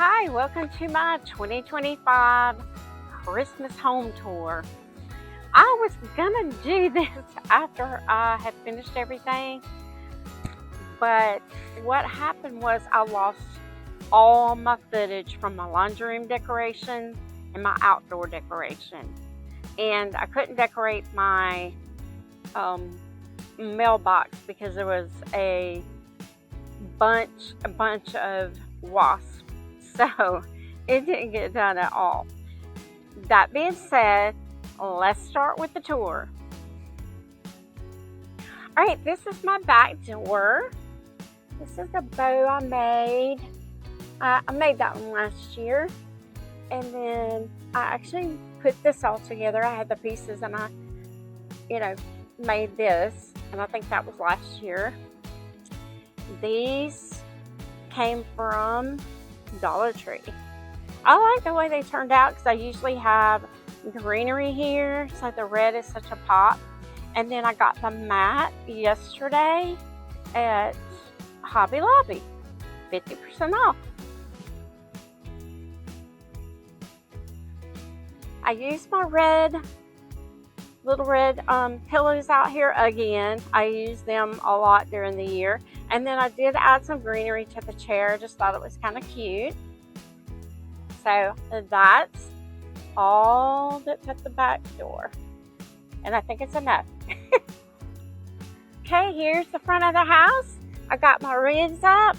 Hi, welcome to my 2025 Christmas home tour. I was gonna do this after I had finished everything, but what happened was I lost all my footage from my laundry room decoration and my outdoor decoration. And I couldn't decorate my mailbox because there was a bunch of wasps. So it didn't get done at all. That being said, let's start with the tour. Alright, this is my back door. This is a bow I made. I made that one last year. And then I actually put this all together. I had the pieces and I, made this. And I think that was last year. These came from Dollar Tree. I like the way they turned out because I usually have greenery here, so the red is such a pop. And then I got the mat yesterday at Hobby Lobby, 50% off. I used my little red pillows out here again. I use them a lot during the year. And then I did add some greenery to the chair. Just thought it was kind of cute. So that's all that's at the back door. And I think it's enough. Okay, here's the front of the house. I got my wreaths up.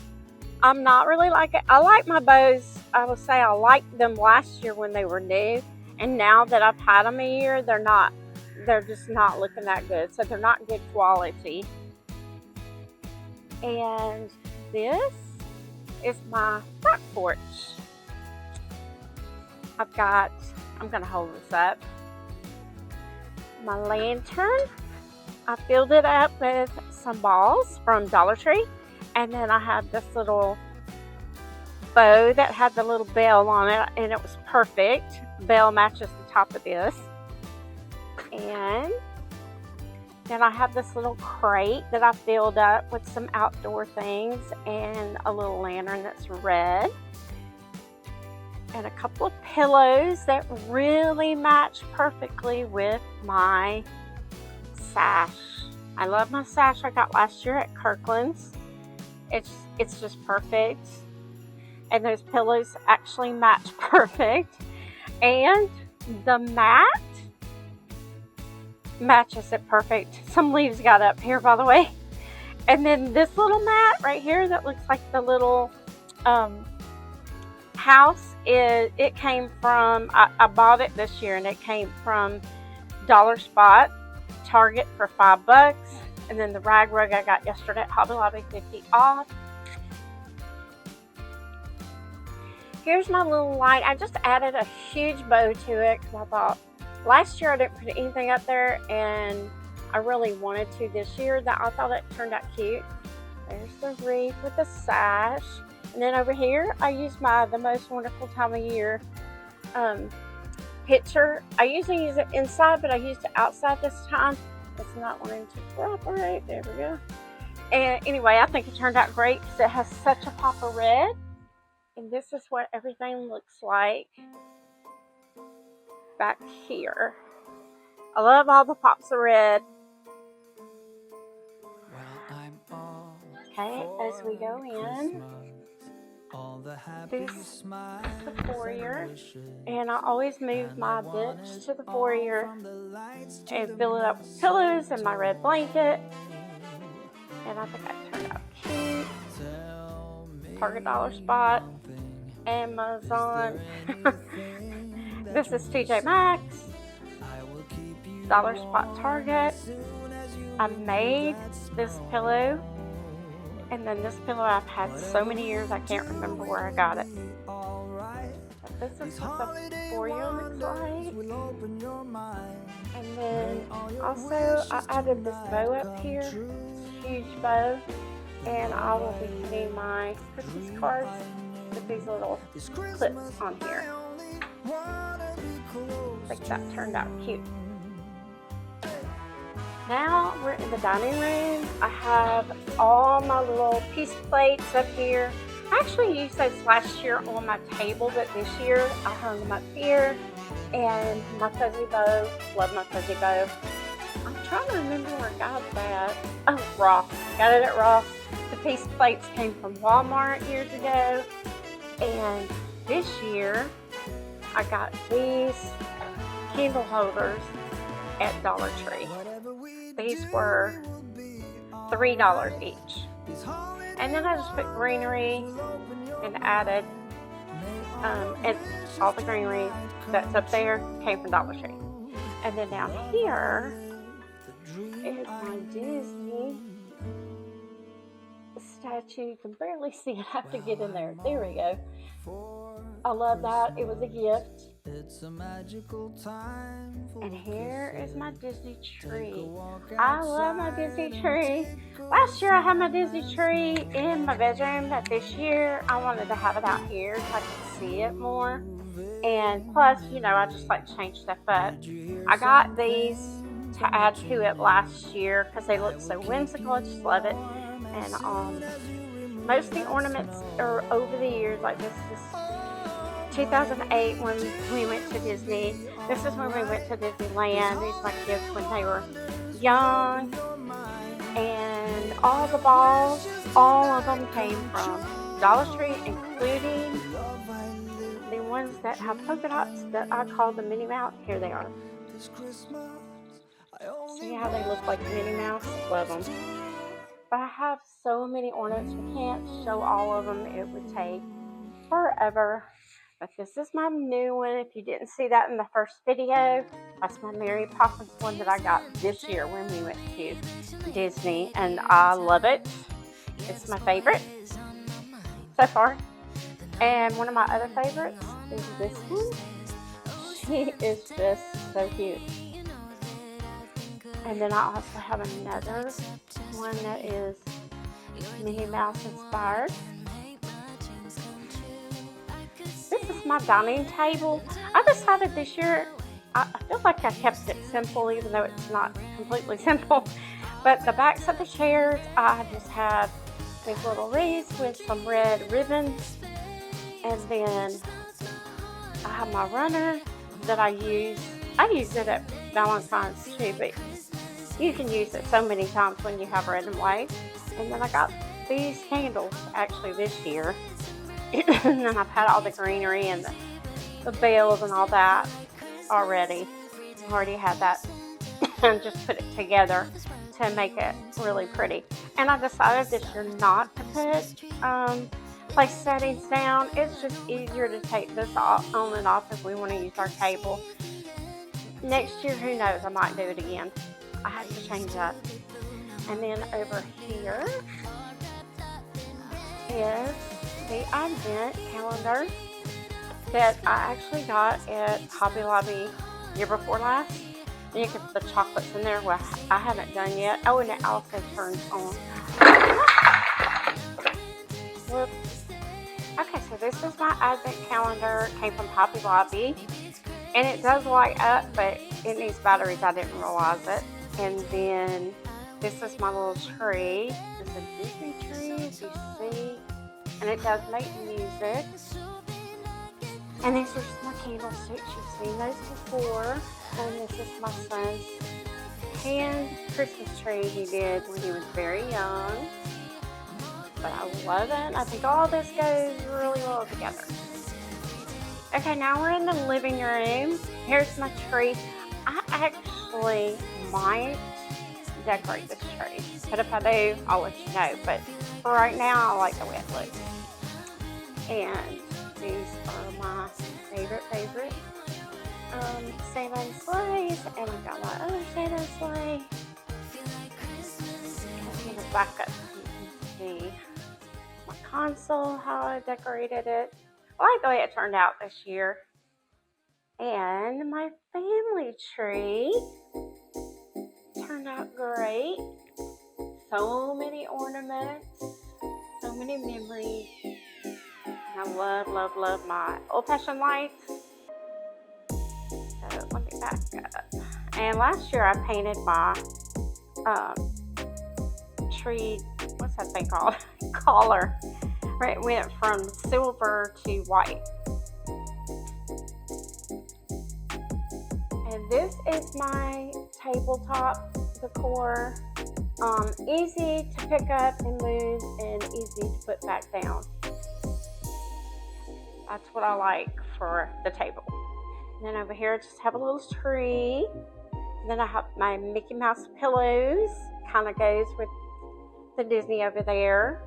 I'm not really like it. I like my bows. I will say I liked them last year when they were new. And now that I've had them a year, they're just not looking that good. So they're not good quality. And this is my front porch. I'm gonna hold this up. My lantern, I filled it up with some balls from Dollar Tree. And then I had this little bow that had the little bell on it, and it was perfect. Bell matches the top of this. And then I have this little crate that I filled up with some outdoor things and a little lantern that's red. And a couple of pillows that really match perfectly with my sash. I love my sash I got last year at Kirkland's. It's just perfect. And those pillows actually match perfect. And the mat matches it perfect. Some leaves got up here, by the way. And then this little mat right here that looks like the little house, it came from, I bought it this year and it came from Dollar Spot, Target for $5. And then the rag rug I got yesterday at Hobby Lobby, 50 off. Here's my little light. I just added a huge bow to it because I thought last year I didn't put anything up there and I really wanted to this year. I thought it turned out cute. There's the wreath with the sash. And then over here, I use the most wonderful time of year picture. I usually use it inside, but I used it outside this time. It's not wanting to cooperate. There we go. And anyway, I think it turned out great because it has such a pop of red. And this is what everything looks like back here. I love all the pops of red. Okay, as we go in, this is the foyer, and I always move my bench to the foyer and fill it up with pillows and my red blanket. And I think that turned out cute. Target, Dollar Spot, Amazon. This is TJ Maxx, Dollar Spot, Target. I made this pillow, and then this pillow I've had so many years I can't remember where I got it. But this is what the foyer looks like. And then also I added this bow up here, huge bow, and I will be putting my Christmas cards with these little clips on here. I think that turned out cute. Now we're in the dining room. I have all my little piece plates up here I actually used those last year on my table, but this year I hung them up here. And my fuzzy bow, love my fuzzy bow. I'm trying to remember where I got that. Oh, Ross. Got it at Ross. The piece plates came from Walmart years ago. And this year, I got these candle holders at Dollar Tree. These were $3 each. And then I just put greenery and added, and all the greenery that's up there came from Dollar Tree. And then down here is my Disney statue. You can barely see it. I have to get in there. There we go. I love that. It was a gift. And here is my Disney tree. I love my Disney tree. Last year I had my Disney tree in my bedroom, but this year I wanted to have it out here so I could see it more. And plus, you know, I just like to change stuff up. I got these to add to it last year because they look so whimsical. I just love it. And most of the ornaments are over the years. Like this is 2008 when we went to Disney. This is when we went to Disneyland. These are my kids when they were young. And all the balls, all of them came from Dollar Tree, including the ones that have polka dots that I call the Minnie Mouse. Here they are. See how they look like Minnie Mouse? Love them. But I have so many ornaments. We can't show all of them. It would take forever. But this is my new one. If you didn't see that in the first video, that's my Mary Poppins one that I got this year when we went to Disney. And I love it. It's my favorite so far. And one of my other favorites is this one. She is just so cute. And then I also have another one that is Minnie Mouse inspired. This is my dining table. I decided this year, I feel like I kept it simple, even though it's not completely simple. But the backs of the chairs, I just have these little wreaths with some red ribbons. And then I have my runner that I use. I use it at Valentine's too, but you can use it so many times when you have red and white. And then I got these candles actually this year. And then I've had all the greenery and the bells and all that already. Already had that and just put it together to make it really pretty. And I decided this year not to put place settings down. It's just easier to take this off, on and off if we want to use our table. Next year, who knows, I might do it again. I have to change that. And then over here is the Advent calendar that I actually got at Hobby Lobby year before last. And you can put the chocolates in there. Well, I haven't done yet. Oh, and it also turns on. Whoops. Okay, so this is my Advent calendar. It came from Hobby Lobby. And it does light up, but it needs batteries. I didn't realize it. And then this is my little tree. It's a Disney tree, as you see. And it does make music. And these are just my candlesticks. You've seen those before. And this is my son's hand Christmas tree he did when he was very young. But I love it. I think all this goes really well together. Okay, now we're in the living room. Here's my tree. I actually might decorate this tree. But if I do, I'll let you know. But for right now, I like the way it looks. And these are my favorite Santa and sleighs. And I've got my other Santa and sleigh. I'm going to back up so you can see my console, how I decorated it. I like the way it turned out this year. And my family tree turned out great. So many ornaments, so many memories. And I love, love, love my old-fashioned lights. So let me back up. And last year I painted my tree, what's that thing called? Collar. It went from silver to white. And this is my tabletop decor. Easy to pick up and move and easy to put back down. That's what I like for the table. And then over here I just have a little tree. And then I have my Mickey Mouse pillows. Kind of goes with the Disney over there.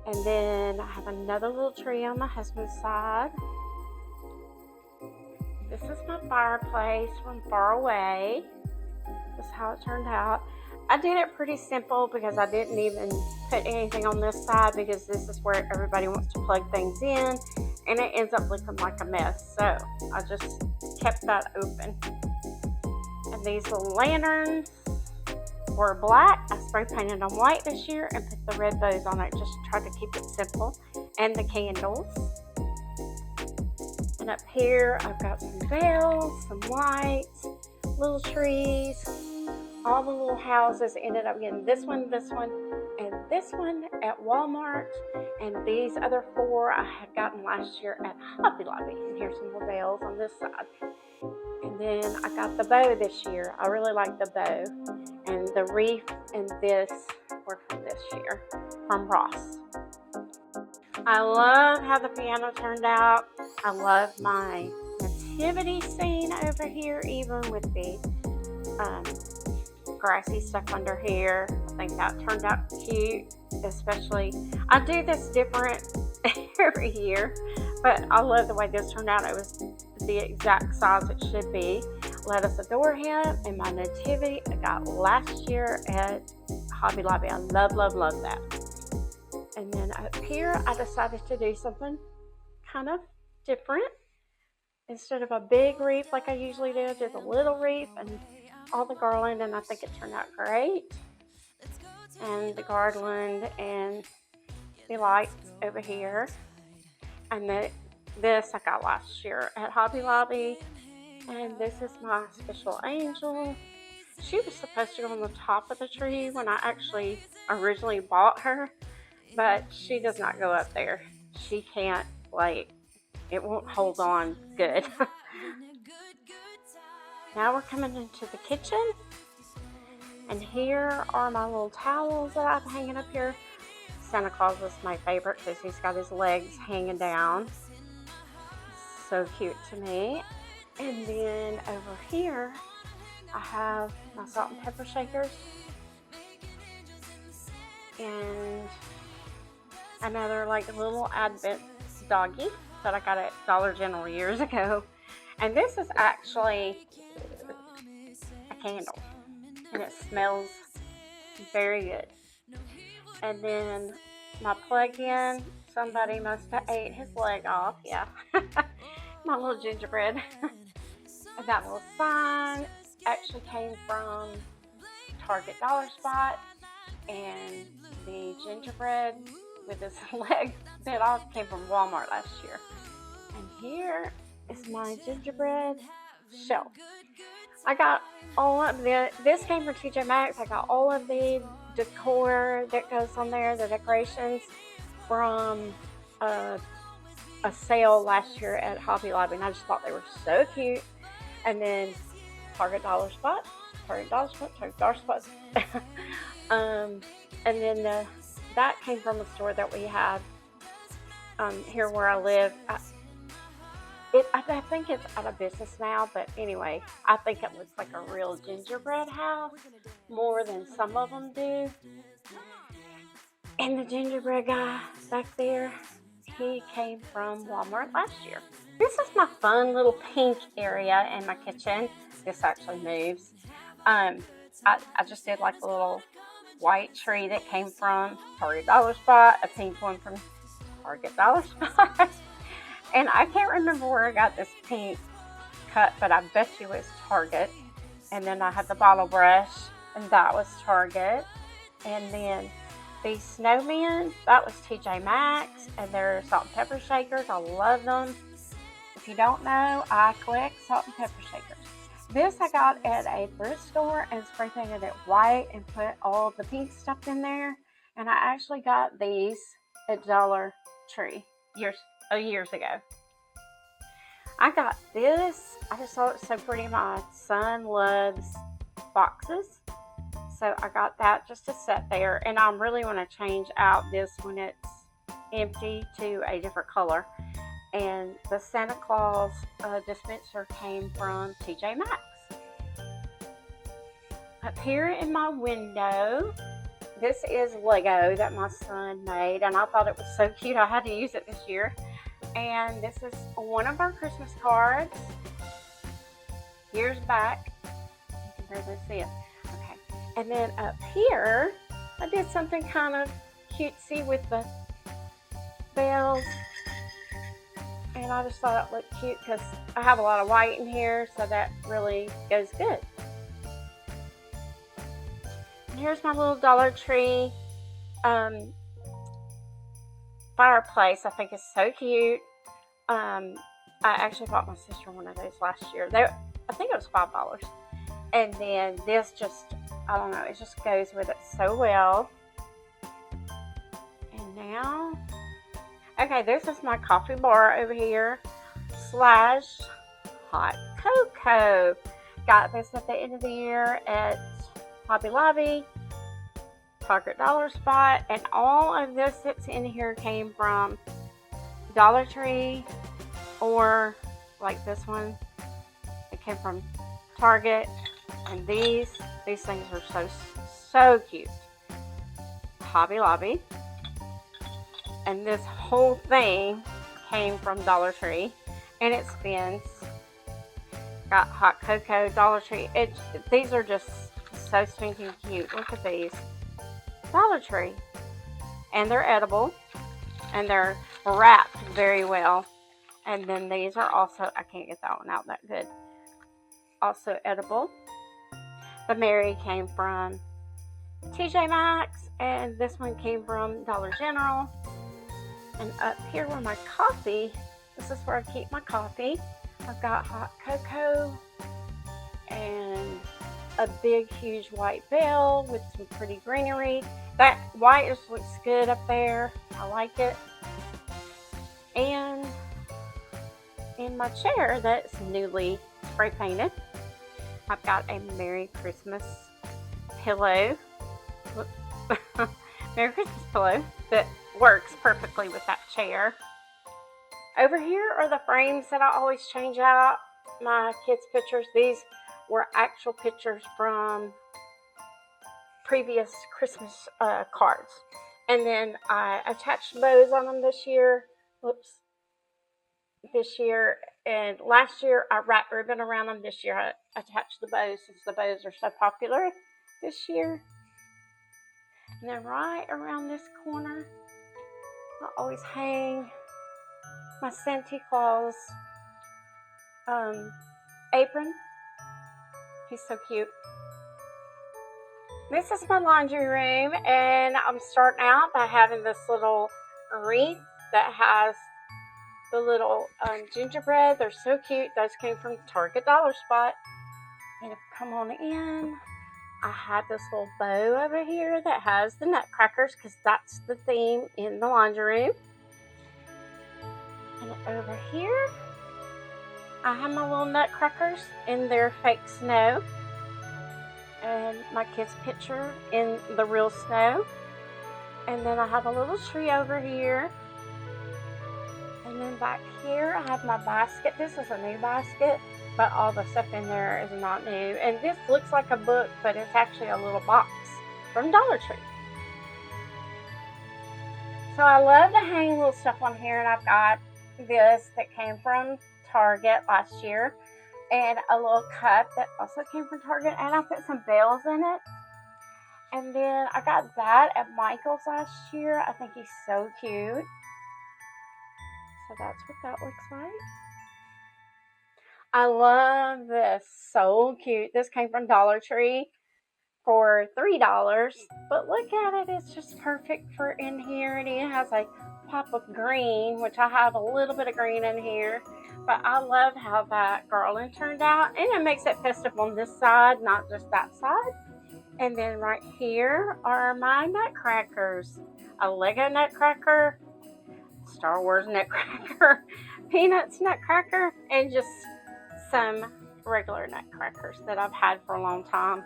And then I have another little tree on my husband's side. This is my fireplace from far away. This is how it turned out. I did it pretty simple because I didn't even put anything on this side because this is where everybody wants to plug things in and it ends up looking like a mess. So I just kept that open. And these little lanterns were black. I spray painted them white this year and put the red bows on it just to try to keep it simple. And the candles. And up here I've got some bells, some lights, little trees. All the little houses ended up getting this one, and this one at Walmart. And these other 4 I had gotten last year at Hobby Lobby. And here's some more bells on this side. And then I got the bow this year. I really like the bow. And the wreath and this were from this year, from Ross. I love how the piano turned out. I love my nativity scene over here, even with the grassy stuff under here. I think that turned out cute, especially. I do this different every year, but I love the way this turned out. It was the exact size it should be. Let Us Adore Him and my nativity I got last year at Hobby Lobby. I love that. And then up here I decided to do something kind of different. Instead of a big wreath like I usually do, I did a little wreath and all the garland, and I think it turned out great. And the garland and the lights over here. And this I got last year at Hobby Lobby. And this is my special angel. She was supposed to go on the top of the tree when I actually originally bought her, but she does not go up there. She can't, it won't hold on good. Now we're coming into the kitchen, and here are my little towels that I'm hanging up here. Santa Claus is my favorite because he's got his legs hanging down. So cute to me. And then over here, I have my salt and pepper shakers. And another little Advent doggy that I got at Dollar General years ago. And this is actually a candle, and it smells very good. And then my plug-in, somebody must have ate his leg off. Yeah. My little gingerbread. And that little sign actually came from Target Dollar Spot, and the gingerbread with his leg bit off came from Walmart last year. And here is my gingerbread shelf. I got all of this came from TJ Maxx. I got all of the decor that goes on there, the decorations, from a sale last year at Hobby Lobby, and I just thought they were so cute. And then Target Dollar Spot. And then that came from a store that we had here where I live. I think it's out of business now, but anyway, I think it looks like a real gingerbread house more than some of them do. And the gingerbread guy back there, he came from Walmart last year. This is my fun little pink area in my kitchen. This actually moves. I just did a little white tree that came from Target Dollar Spot, a pink one from Target Dollar Spot. And I can't remember where I got this pink cut, but I bet you it's Target. And then I had the bottle brush, and that was Target. And then these snowmen, that was TJ Maxx, and they're salt and pepper shakers. I love them. If you don't know, I collect salt and pepper shakers. This I got at a thrift store and spray painted it white and put all the pink stuff in there. And I actually got these at Dollar Tree years ago. I got this. I just thought it was so pretty. My son loves boxes. So I got that just to set there. And I really want to change out this when it's empty to a different color. And the Santa Claus dispenser came from TJ Maxx. Up here in my window, this is Lego that my son made, and I thought it was so cute I had to use it this year. And this is one of our Christmas cards. Years back. You can barely see it. Okay. And then up here, I did something kind of cutesy with the bells. And I just thought it looked cute because I have a lot of white in here, so that really goes good. And here's my little Dollar Tree fireplace. I think it's so cute. I actually bought my sister one of those last year. I think it was $5. And then this just, I don't know, it just goes with it so well. And now, okay, this is my coffee bar over here / hot cocoa. Got this at the end of the year at Hobby Lobby, Target Dollar Spot, and all of this that's in here came from Dollar Tree, or like this one, it came from Target. And these things are so cute. Hobby Lobby. And this whole thing came from Dollar Tree, and it spins. Got hot cocoa, Dollar Tree. These are just so stinking cute. Look at these. Dollar Tree. And they're edible, and they're wrapped very well. And then these are also, I can't get that one out that good, also edible. The Mary came from TJ Maxx, and this one came from Dollar General. And up here where my coffee, this is where I keep my coffee. I've got hot cocoa and a big, huge white bell with some pretty greenery. That white just looks good up there. I like it. And in my chair that's newly spray painted, I've got a Merry Christmas pillow. Merry Christmas pillow that works perfectly with that chair. Over here are the frames that I always change out my kids' pictures. These were actual pictures from previous Christmas cards. And then I attached bows on them this year. Whoops. This year. And last year I wrapped ribbon around them. This year I attached the bows since the bows are so popular this year. And then right around this corner, I always hang my Santa Claus apron. He's so cute. This is my laundry room, and I'm starting out by having this little wreath that has the little gingerbread. They're so cute. Those came from Target Dollar Spot. And if you come on in, I have this little bow over here that has the nutcrackers, because that's the theme in the laundry room. And over here, I have my little nutcrackers in their fake snow. And my kid's picture in the real snow. And then I have a little tree over here. And then back here, I have my basket. This is a new basket, but all the stuff in there is not new. And this looks like a book, but it's actually a little box from Dollar Tree. So I love to hang little stuff on here, and I've got this that came from Target last year, and a little cup that also came from Target, and I put some bells in it. And then I got that at Michael's last year. I think he's so cute. So that's what that looks like. I love this. So cute. This came from Dollar Tree for $3. But look at it. It's just perfect for in here. And it has a pop of green, which I have a little bit of green in here. But I love how that garland turned out. And it makes it festive on this side, not just that side. And then right here are my nutcrackers. A Lego nutcracker, Star Wars nutcracker, peanuts nutcracker, and just some regular nutcrackers that I've had for a long time.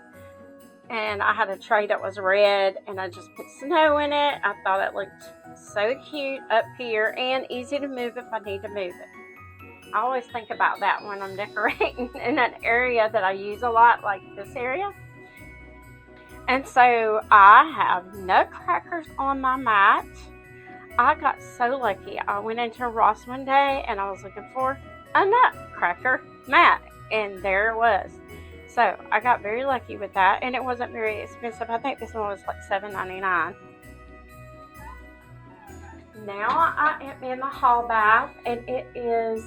And I had a tray that was red, and I just put snow in it. I thought it looked so cute up here and easy to move if I need to move it. I always think about that when I'm decorating in an area that I use a lot, like this area. And so I have nutcrackers on my mat. I got so lucky. I went into Ross one day and I was looking for a nutcracker mat, and there it was. So I got very lucky with that, and it wasn't very expensive. I think this one was like $7.99. Now I am in the hall bath, and it is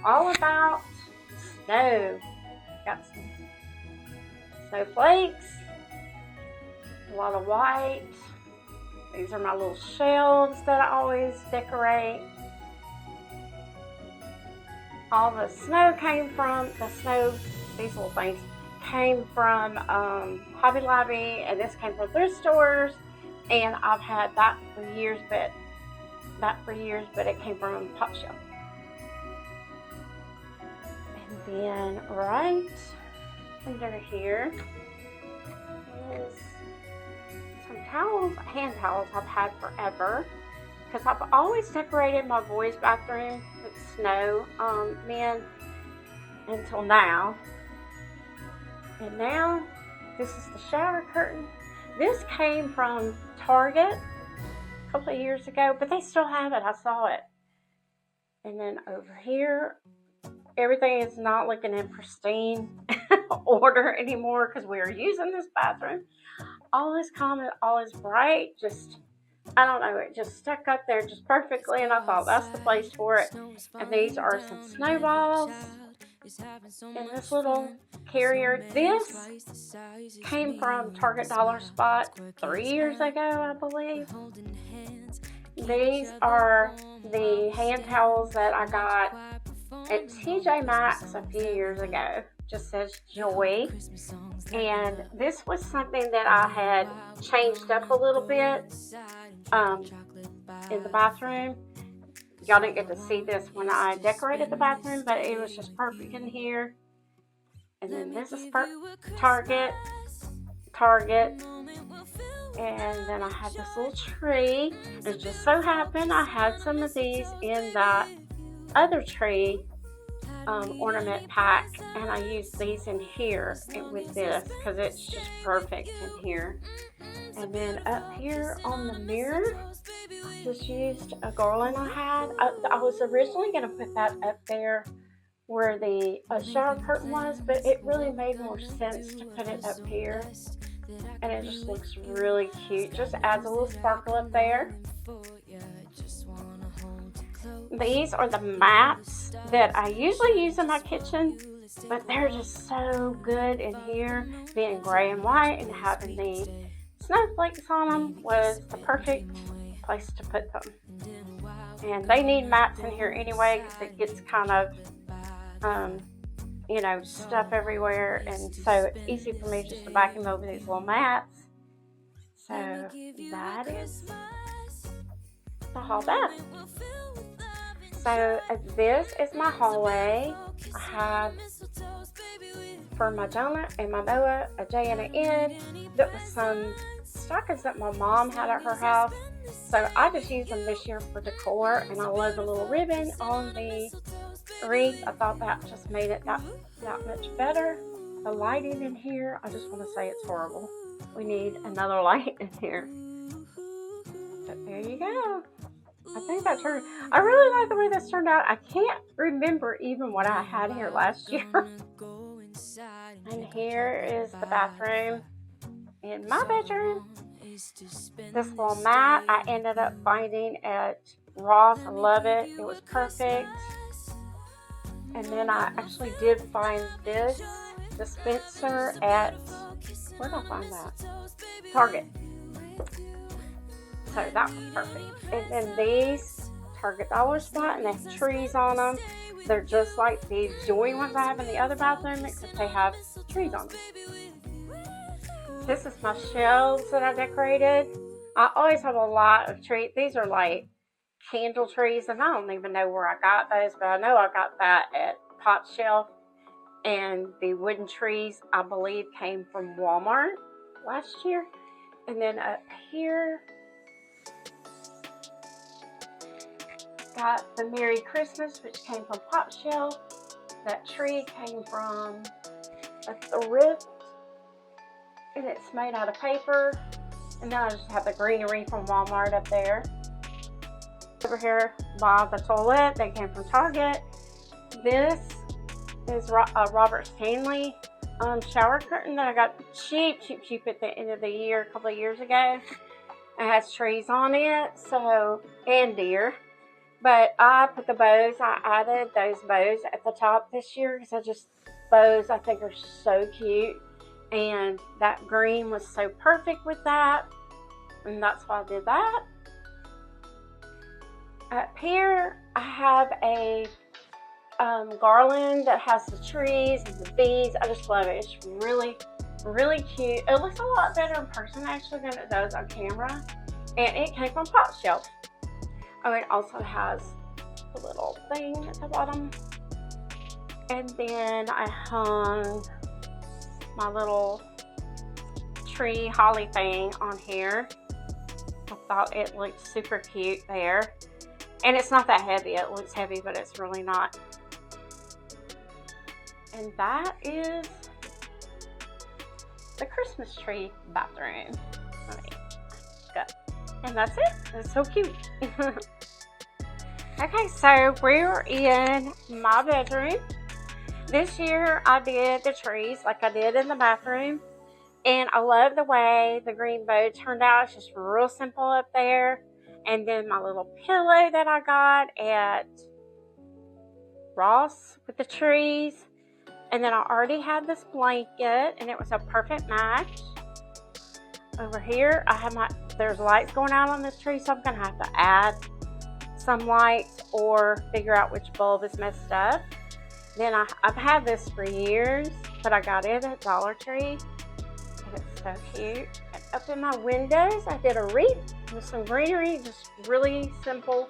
all about snow. Got some snowflakes, a lot of white. These are my little shelves that I always decorate. All the snow came from these little things came from Hobby Lobby, and this came from thrift stores, and I've had that for years, but it came from Pop Shelf. And then right under here is some towels, hand towels I've had forever, because I've always decorated my boys' bathroom with snow men until now. And now, this is the shower curtain. This came from Target a couple of years ago, but they still have it. I saw it. And then over here, everything is not looking in pristine order anymore because we are using this bathroom. All is calm and all is bright. Just, I don't know, it just stuck up there just perfectly, and I thought that's the place for it. And these are some snowballs in this little carrier. This came from Target Dollar Spot 3 years ago, I believe. These are the hand towels that I got at TJ Maxx a few years ago. Just says Joy. And this was something that I had changed up a little bit in the bathroom. Y'all didn't get to see this when I decorated the bathroom, but it was just perfect in here. And then this is Target. And then I had this little tree. It just so happened I had some of these in that other tree ornament pack, and I used these in here with this because it's just perfect in here. And then up here on the mirror, I just used a garland I had. I was originally going to put that up there where the shower curtain was, but it really made more sense to put it up here. And it just looks really cute. Just adds a little sparkle up there. These are the mats that I usually use in my kitchen, but they're just so good in here. Being gray and white and having the snowflakes on them was the perfect place to put them. And they need mats in here anyway because it gets kind of, stuff everywhere. And so it's easy for me just to vacuum over these little mats. So that is the hall bath. So this is my hallway. I have for my Jonah and my Noah a J and an N. That was some stockings that my mom had at her house. So I just used them this year for decor, and I love the little ribbon on the wreath. I thought that just made it that much better. The lighting in here, I just want to say it's horrible. We need another light in here. But there you go. I think I really like the way this turned out. I can't remember even what I had here last year. And here is the bathroom in my bedroom. This little mat I ended up finding at Ross. I love it. It was perfect. And then I actually did find this dispenser at, where did I find that? Target. So that was perfect. And then these Target Dollar Spot, and they have trees on them. They're just like the Joy ones I have in the other bathroom, except they have trees on them. This is my shelves that I decorated. I always have a lot of trees. These are like candle trees, and I don't even know where I got those, but I know I got that at Pot Shelf. And the wooden trees, I believe, came from Walmart last year. And then up here, got the Merry Christmas, which came from Pot Shelf. That tree came from a thrift, and it's made out of paper. And then I just have the greenery from Walmart up there. Over here by the toilet, they came from Target. This is a Robert Stanley shower curtain that I got cheap at the end of the year a couple of years ago. It has trees on it, so, and deer. But I put the bows, I added those bows at the top this year because bows I think are so cute. And that green was so perfect with that. And that's why I did that. Up here, I have a garland that has the trees and the bees. I just love it. It's really, really cute. It looks a lot better in person actually than it does on camera. And it came from Pot Shelf. Oh, it also has a little thing at the bottom. And then I hung my little tree holly thing on here. I thought it looked super cute there. And it's not that heavy. It looks heavy, but it's really not. And that is the Christmas tree bathroom. Good. And that's it. It's so cute. Okay, so we're in my bedroom. This year I did the trees like I did in the bathroom. And I love the way the green bow turned out. It's just real simple up there. And then my little pillow that I got at Ross with the trees. And then I already had this blanket, and it was a perfect match. Over here, I have there's lights going out on this tree, so I'm going to have to add some lights or figure out which bulb is messed up. Then I've had this for years, but I got it at Dollar Tree. It's so cute. And up in my windows, I did a wreath with some greenery, just really simple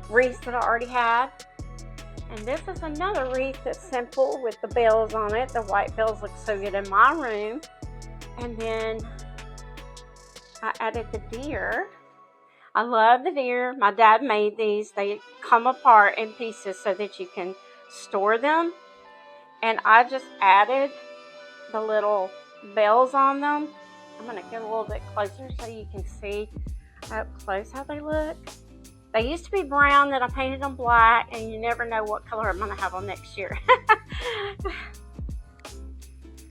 wreaths that I already had. And this is another wreath that's simple with the bells on it. The white bells look so good in my room. And then I added the deer. I love the deer. My dad made these. They come apart in pieces so that you can store them. And I just added the little bells on them. I'm going to get a little bit closer so you can see up close how they look. They used to be brown, then I painted them black, and you never know what color I'm going to have them next year.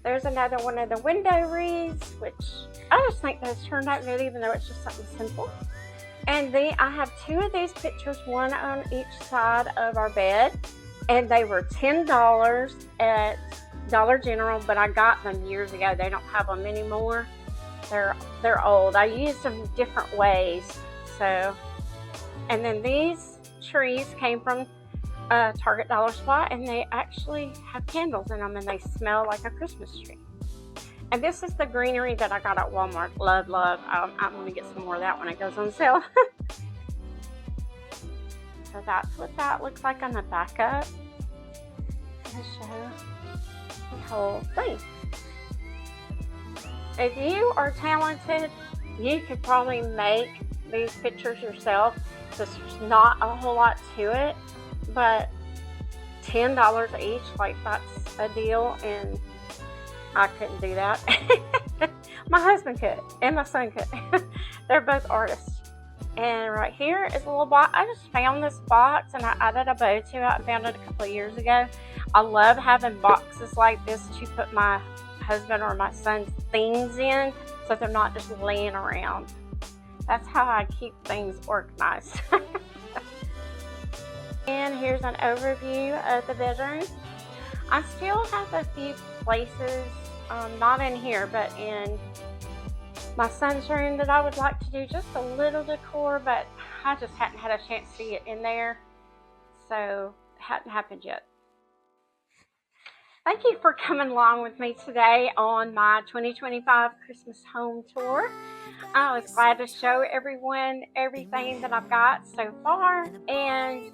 There's another one of the window wreaths, which I just think those turned out good, even though it's just something simple. And then I have two of these pictures, one on each side of our bed, and they were $10 at Dollar General, but I got them years ago. They don't have them anymore. They're old. I used them different ways, so... And then these trees came from Target Dollar Spot, and they actually have candles in them, and they smell like a Christmas tree. And this is the greenery that I got at Walmart. Love, love. I'm going to get some more of that when it goes on sale. So that's what that looks like on the back up. I'll show the whole thing. If you are talented, you could probably make these pictures yourself. There's not a whole lot to it, but $10 each, like that's a deal, and I couldn't do that. My husband could, and my son could. They're both artists. And right here is a little box. I just found this box, and I added a bow to it. I found it a couple of years ago. I love having boxes like this to put my husband or my son's things in, so they're not just laying around. That's how I keep things organized. And here's an overview of the bedroom. I still have a few places, not in here, but in my son's room that I would like to do just a little decor, but I just hadn't had a chance to get in there, so it hadn't happened yet. Thank you for coming along with me today on my 2025 Christmas home tour. I was glad to show everyone everything that I've got so far, and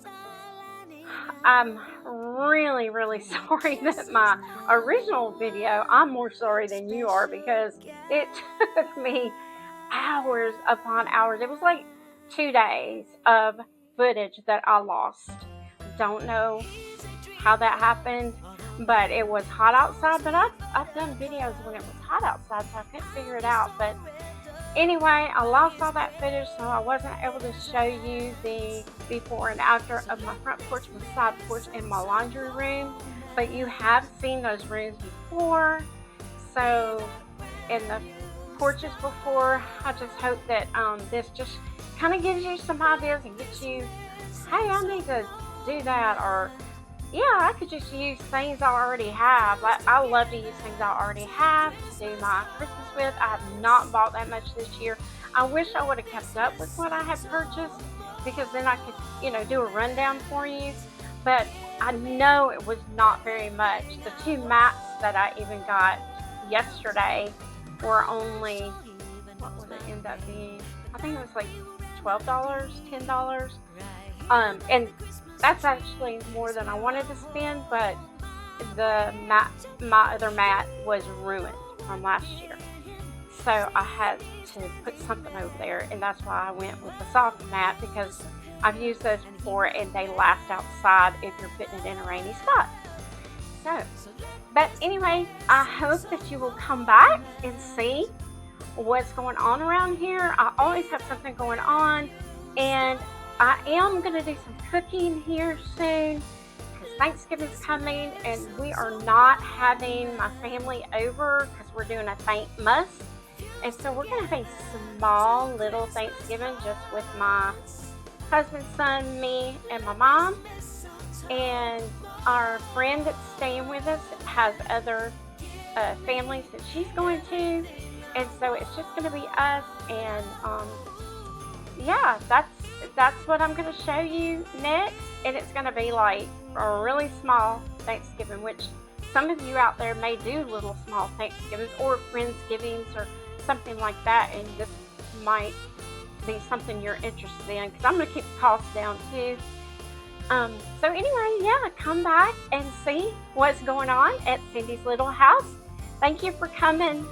I'm really, really sorry that my original video, I'm more sorry than you are because it took me hours upon hours. It was like 2 days of footage that I lost. Don't know how that happened, but it was hot outside. But I've done videos when it was hot outside, so I couldn't figure it out. But anyway, I lost all that footage, so I wasn't able to show you the before and after of my front porch, my side porch, and my laundry room. But you have seen those rooms before. So in the porches before, I just hope that this just kind of gives you some ideas and gets you, hey, I need to do that, or yeah, I could just use things I already have. Like, I love to use things I already have to do my Christmas with. I have not bought that much this year. I wish I would have kept up with what I had purchased, because then I could, do a rundown for you. But I know it was not very much. The 2 mats that I even got yesterday were only, what would it end up being? I think it was like $12, $10. And that's actually more than I wanted to spend, but my other mat was ruined from last year. So I had to put something over there, and that's why I went with the soft mat, because I've used those before and they last outside if you're putting it in a rainy spot. So, but anyway, I hope that you will come back and see what's going on around here. I always have something going on, and I am going to do some cooking here soon because Thanksgiving's coming, and we are not having my family over because we're doing a Thankmas. And so we're going to have a small little Thanksgiving just with my husband, son, me, and my mom. And our friend that's staying with us has other families that she's going to. And so it's just going to be us. And yeah, that's what I'm going to show you next. And it's going to be like a really small Thanksgiving, which some of you out there may do little small Thanksgivings or Friendsgivings or something like that, and this might be something you're interested in, because I'm going to keep the costs down too. So anyway, yeah, come back and see what's going on at Cindy's little house. Thank you for coming